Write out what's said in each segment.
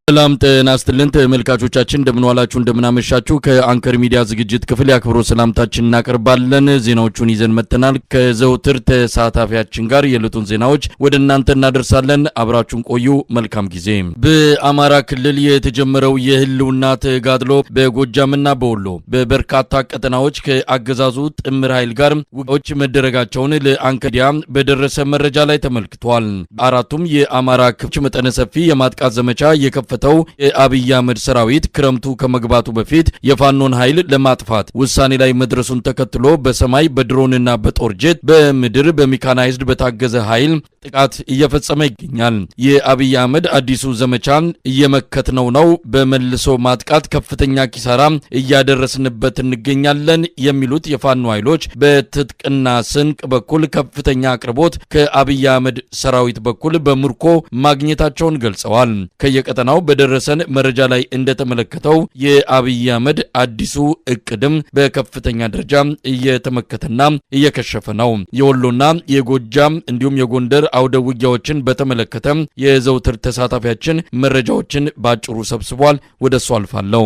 ሰላም ጤና ይስጥልን ተመልካቾቻችን እንደምን ዋላችሁ እንደምን አመሻችሁ ከአንከር ሚዲያ ዝግጅት ክፍል ያክብሮ ሰላምታችንን እናቀርባለን ዜናዎቹን ይዘን መጥተናል ከዘውትር ተሳታፊያችን ጋር የዕለቱን ዜናዎች ወደ እናንተ እናደርሳለን አብራችሁን ቆዩ መልካም ጊዜ በአማራ ክልል የተጀመረው የህልውና ተጋድሎ በጎጃምና በወሎ በበርካታ ቀጠናዎች ከአገዛዙ ጥምር ኃይል ጋር ውጊያዎች መደረጋቸውን ለአንከዲያ በደረሰ መረጃ ላይ ተመልክቷል አራቱም የአማራ ክፍሎች መጠነ ሰፊ የማጥቃት ዘመቻ የከፈተው የአብይ አህመድ ሰራዊት ክረምቱ ከመግባቱ በፊት የፋኖን ኃይል ለማጥፋት ውሳኔ ላይ መድረሱን ተከትሎ በሰማይ በድሮንና በጦር ጄት በምድር በሜካናይዝድ በታገዘ ኃይል ጥቃት እየፈጸመ ይገኛል የአብይ አህመድ አዲሱ ዘመቻን እየመከተነው ነው በመልሶ ማጥቃት ከፍተኛ ኪሳራ እያደረስንበት እንገኛለን የሚሉት የፋኖ ኃይሎች በትጥቅና ስንቅ በኩል ከፍተኛ አቅርቦት ከአብይ አህመድ ሰራዊት በኩል በምርኮ ማግኘታቸውን ገልጸዋል ከየቀጠናው በደረሰን መረጃ ላይ እንደተመለከተው የአብይ አህመድ አዲሱ እቅድም በከፍተኛ ደረጃ እየተመከተና እየከሸፈ ነው የወሎና የጎጃም እንዲሁም የጎንደር አውደ ውጊያዎችን በተመለከተ የዘውትር ተሳታፊያችን መረጃዎችን ባጭሩ ሰብስቧል ወደሱ አልፋለሁ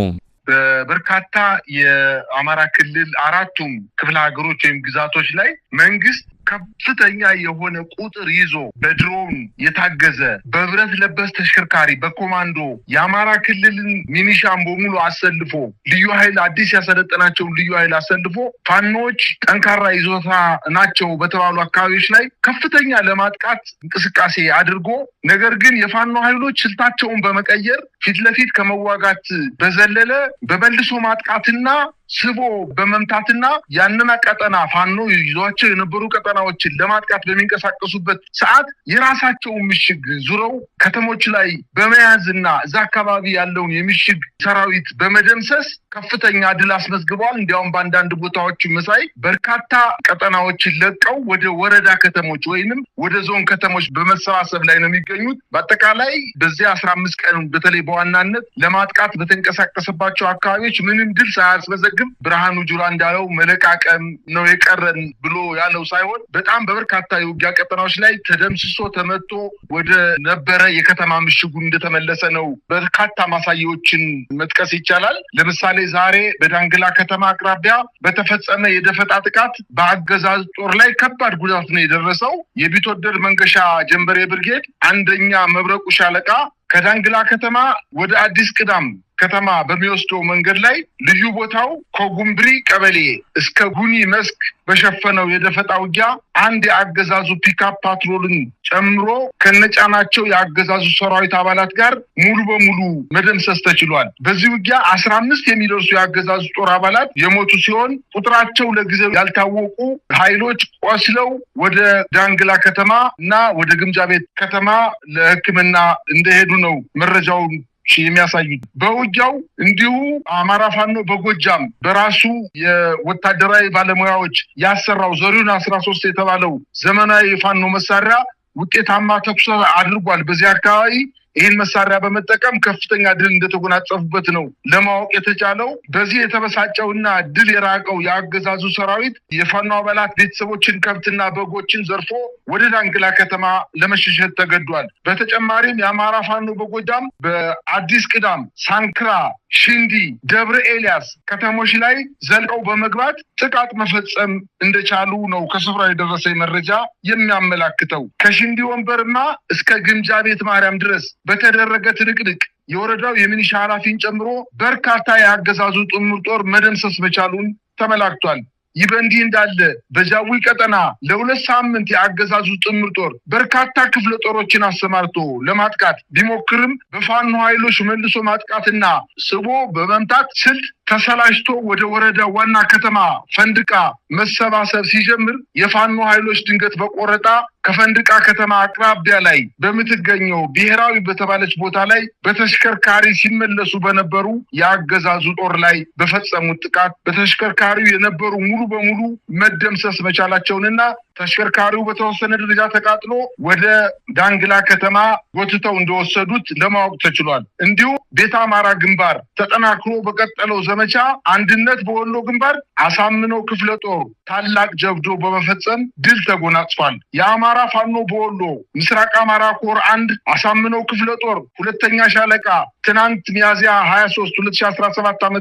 በበርካታ የአማራ ክልል አራቱም ክፍለ ሀገሮች ወይም ግዛቶች ላይ መንግስት ከፍተኛ የሆነ ቁጥር ይዞ በድሮን የታገዘ በብረት ለበስ ተሽከርካሪ በኮማንዶ የአማራ ክልልን ሚኒሻን በሙሉ አሰልፎ ልዩ ኃይል አዲስ ያሰለጠናቸው ልዩ ኃይል አሰልፎ ፋኖች ጠንካራ ይዞታ ናቸው በተባሉ አካባቢዎች ላይ ከፍተኛ ለማጥቃት እንቅስቃሴ አድርጎ ነገር ግን የፋኖ ኃይሎች ስልታቸውን በመቀየር ፊት ለፊት ከመዋጋት በዘለለ በመልሶ ማጥቃትና ስቦ በመምታትና ያንና ቀጠና ፋኖ ይዟቸው የነበሩ ቀጠናዎችን ለማጥቃት በሚንቀሳቀሱበት ሰዓት የራሳቸው ምሽግ ዙረው ከተሞች ላይ በመያዝና እዛ አካባቢ ያለውን የምሽግ ሰራዊት በመደምሰስ ከፍተኛ ድል አስመዝግበዋል እንዲያውም በአንዳንድ ቦታዎች መሳይ በርካታ ቀጠናዎችን ለቀው ወደ ወረዳ ከተሞች ወይንም ወደ ዞን ከተሞች በመሰባሰብ ላይ ነው የሚገኙት በአጠቃላይ በዚህ 15 ቀን በተለይ በዋናነት ለማጥቃት በተንቀሳቀሰባቸው አካባቢዎች ምንም ድል ሳያስመዘግብ ብርሃኑ ጁላ እንዳለው መለቃቀም ነው የቀረን ብሎ ያለው ሳይሆን በጣም በበርካታ የውጊያ ቀጠናዎች ላይ ተደምስሶ ተመቶ ወደ ነበረ የከተማ ምሽጉ እንደተመለሰ ነው በርካታ ማሳያዎችን መጥቀስ ይቻላል ለምሳሌ ዛሬ በዳንግላ ከተማ አቅራቢያ በተፈጸመ የደፈጣ ጥቃት በአገዛዝ ጦር ላይ ከባድ ጉዳት ነው የደረሰው የቢትወደድ መንገሻ ጀንበሬ ብርጌድ አንደኛ መብረቁ ሻለቃ ከዳንግላ ከተማ ወደ አዲስ ቅዳም ከተማ በሚወስደው መንገድ ላይ ልዩ ቦታው ኮጉምብሪ ቀበሌ እስከ ጉኒ መስክ በሸፈነው የደፈጣ ውጊያ አንድ የአገዛዙ ፒካፕ ፓትሮልን ጨምሮ ከነጫናቸው የአገዛዙ ሰራዊት አባላት ጋር ሙሉ በሙሉ መደምሰስ ተችሏል በዚህ ውጊያ 15 የሚደርሱ የአገዛዙ ጦር አባላት የሞቱ ሲሆን ቁጥራቸው ለጊዜው ያልታወቁ ኃይሎች ቆስለው ወደ ዳንግላ ከተማ እና ወደ ግምጃ ቤት ከተማ ለሕክምና እንደሄዱ ነው መረጃው የሚያሳዩት በውጊያው እንዲሁ አማራ ፋኖ በጎጃም በራሱ የወታደራዊ ባለሙያዎች ያሰራው ዘሪሁን 13 የተባለው ዘመናዊ ፋኖ መሳሪያ ውጤታማ ተኩስ አድርጓል በዚህ አካባቢ ይህን መሳሪያ በመጠቀም ከፍተኛ ድል እንደተጎናጸፉበት ነው ለማወቅ የተቻለው በዚህ የተበሳጨውና ድል የራቀው የአገዛዙ ሰራዊት የፋኖ አባላት ቤተሰቦችን ከብትና በጎችን ዘርፎ ወደ ዳንግላ ከተማ ለመሸሸት ተገዷል በተጨማሪም የአማራ ፋኖ በጎጃም በአዲስ ቅዳም ሳንክራ ሽንዲ ደብረ ኤልያስ ከተሞች ላይ ዘልቀው በመግባት ጥቃት መፈጸም እንደቻሉ ነው ከስፍራው የደረሰ መረጃ የሚያመላክተው ከሽንዲ ወንበርማ እስከ ግምጃ ቤት ማርያም ድረስ በተደረገ ትንቅንቅ የወረዳው የሚኒሻ ኃላፊን ጨምሮ በርካታ የአገዛዙ ጥምር ጦር መደምሰስ መቻሉን ተመላክቷል ይህ በእንዲህ እንዳለ በጃዊ ቀጠና ለሁለት ሳምንት የአገዛዙ ጥምር ጦር በርካታ ክፍለ ጦሮችን አሰማርቶ ለማጥቃት ቢሞክርም በፋኖ ኃይሎች መልሶ ማጥቃትና ስቦ በመምታት ስልት ተሰላሽቶ ወደ ወረዳ ዋና ከተማ ፈንድቃ መሰባሰብ ሲጀምር የፋኖ ኃይሎች ድንገት በቆረጣ ከፈንድቃ ከተማ አቅራቢያ ላይ በምትገኘው ብሔራዊ በተባለች ቦታ ላይ በተሽከርካሪ ሲመለሱ በነበሩ የአገዛዙ ጦር ላይ በፈጸሙት ጥቃት በተሽከርካሪው የነበሩ ሙሉ በሙሉ መደምሰስ መቻላቸውንና ተሽከርካሪው በተወሰነ ደረጃ ተቃጥሎ ወደ ዳንግላ ከተማ ጎትተው እንደወሰዱት ለማወቅ ተችሏል። እንዲሁም ቤተ አማራ ግንባር ተጠናክሮ በቀጠለው ዘመቻ አንድነት በወሎ ግንባር አሳምነው ክፍለ ጦር ታላቅ ጀብዶ በመፈጸም ድል ተጎናጽፏል። የአማራ ፋኖ በወሎ ምስራቅ አማራ ኮር 1 አሳምነው ክፍለ ጦር ሁለተኛ ሻለቃ ትናንት ሚያዝያ 23 2017 ዓ.ም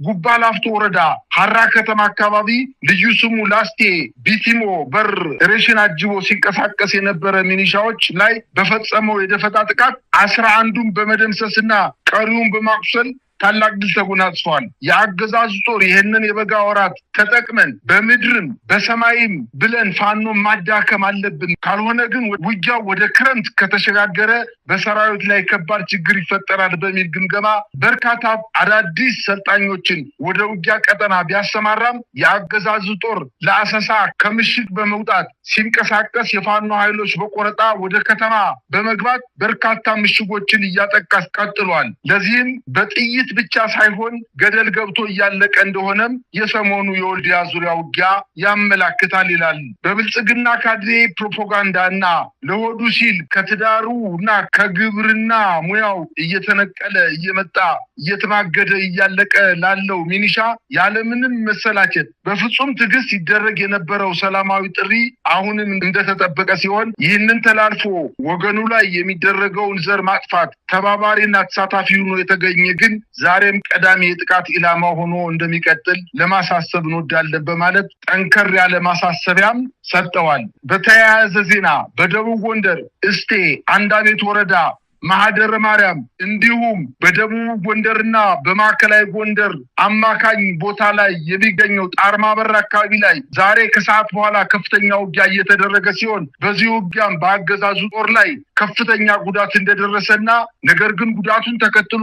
ጉባ ላፍቶ ወረዳ ሐራ ከተማ አካባቢ ልዩ ስሙ ላስቴ ቢቲሞ በር ሬሽን አጅቦ ሲንቀሳቀስ የነበረ ሚኒሻዎች ላይ በፈጸመው የደፈጣ ጥቃት 11ዱን በመደምሰስና ቀሪውን በማቁሰል ታላቅ ድል ተጎናጽፏል። የአገዛዙ ጦር ይህንን የበጋ ወራት ተጠቅመን በምድርም በሰማይም ብለን ፋኖ ማዳከም አለብን፣ ካልሆነ ግን ውጊያው ወደ ክረምት ከተሸጋገረ በሰራዊት ላይ ከባድ ችግር ይፈጠራል በሚል ግምገማ በርካታ አዳዲስ ሰልጣኞችን ወደ ውጊያ ቀጠና ቢያሰማራም የአገዛዙ ጦር ለአሰሳ ከምሽግ በመውጣት ሲንቀሳቀስ የፋኖ ኃይሎች በቆረጣ ወደ ከተማ በመግባት በርካታ ምሽጎችን እያጠቃ ቀጥሏል። ለዚህም በጥይት ብቻ ሳይሆን ገደል ገብቶ እያለቀ እንደሆነም የሰሞኑ የወልዲያ ዙሪያ ውጊያ ያመላክታል ይላል። በብልጽግና ካድሬ ፕሮፓጋንዳና ለሆዱ ሲል ከትዳሩ እና ከግብርና ሙያው እየተነቀለ እየመጣ እየተማገደ እያለቀ ላለው ሚኒሻ ያለምንም መሰላቸት በፍጹም ትዕግስት ሲደረግ የነበረው ሰላማዊ ጥሪ አሁንም እንደተጠበቀ ሲሆን ይህንን ተላልፎ ወገኑ ላይ የሚደረገውን ዘር ማጥፋት ተባባሪና ተሳታፊ ሆኖ የተገኘ ግን ዛሬም ቀዳሚ የጥቃት ኢላማ ሆኖ እንደሚቀጥል ለማሳሰብ እንወዳለን በማለት ጠንከር ያለ ማሳሰቢያም ሰጠዋል። በተያያዘ ዜና በደቡብ ጎንደር እስቴ አንዳቤት ወረዳ ማህደረ ማርያም እንዲሁም በደቡብ ጎንደርና በማዕከላዊ ጎንደር አማካኝ ቦታ ላይ የሚገኘው ጣርማበር አካባቢ ላይ ዛሬ ከሰዓት በኋላ ከፍተኛ ውጊያ እየተደረገ ሲሆን በዚህ ውጊያም በአገዛዙ ጦር ላይ ከፍተኛ ጉዳት እንደደረሰና ነገር ግን ጉዳቱን ተከትሎ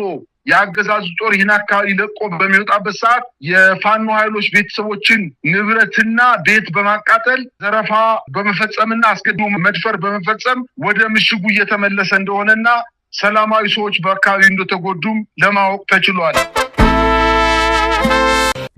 የአገዛዙ ጦር ይህን አካባቢ ለቆ በሚወጣበት ሰዓት የፋኖ ኃይሎች ቤተሰቦችን ንብረትና ቤት በማቃጠል ዘረፋ በመፈጸምና አስገድዶ መድፈር በመፈጸም ወደ ምሽጉ እየተመለሰ እንደሆነና ሰላማዊ ሰዎች በአካባቢው እንደተጎዱም ለማወቅ ተችሏል።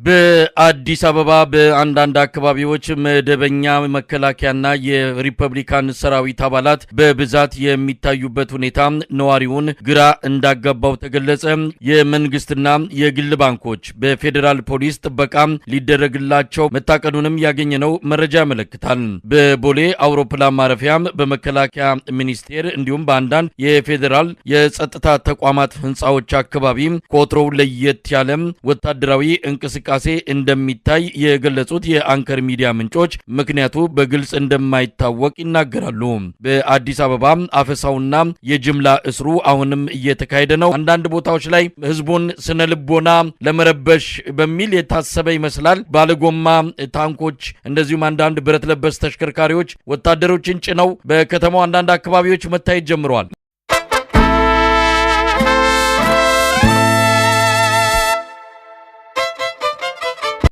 በአዲስ አበባ በአንዳንድ አካባቢዎች መደበኛ መከላከያና የሪፐብሊካን ሰራዊት አባላት በብዛት የሚታዩበት ሁኔታ ነዋሪውን ግራ እንዳጋባው ተገለጸ። የመንግስትና የግል ባንኮች በፌዴራል ፖሊስ ጥበቃ ሊደረግላቸው መታቀዱንም ያገኘነው መረጃ ያመለክታል። በቦሌ አውሮፕላን ማረፊያም በመከላከያ ሚኒስቴር እንዲሁም በአንዳንድ የፌዴራል የጸጥታ ተቋማት ህንፃዎች አካባቢ ከወትሮው ለየት ያለ ወታደራዊ እንቅስቃሴ እንደሚታይ የገለጹት የአንከር ሚዲያ ምንጮች ምክንያቱ በግልጽ እንደማይታወቅ ይናገራሉ። በአዲስ አበባ አፈሳውና የጅምላ እስሩ አሁንም እየተካሄደ ነው። አንዳንድ ቦታዎች ላይ ህዝቡን ስነ ልቦና ለመረበሽ በሚል የታሰበ ይመስላል። ባለጎማ ታንኮች እንደዚሁም አንዳንድ ብረት ለበስ ተሽከርካሪዎች ወታደሮችን ጭነው በከተማው አንዳንድ አካባቢዎች መታየት ጀምረዋል።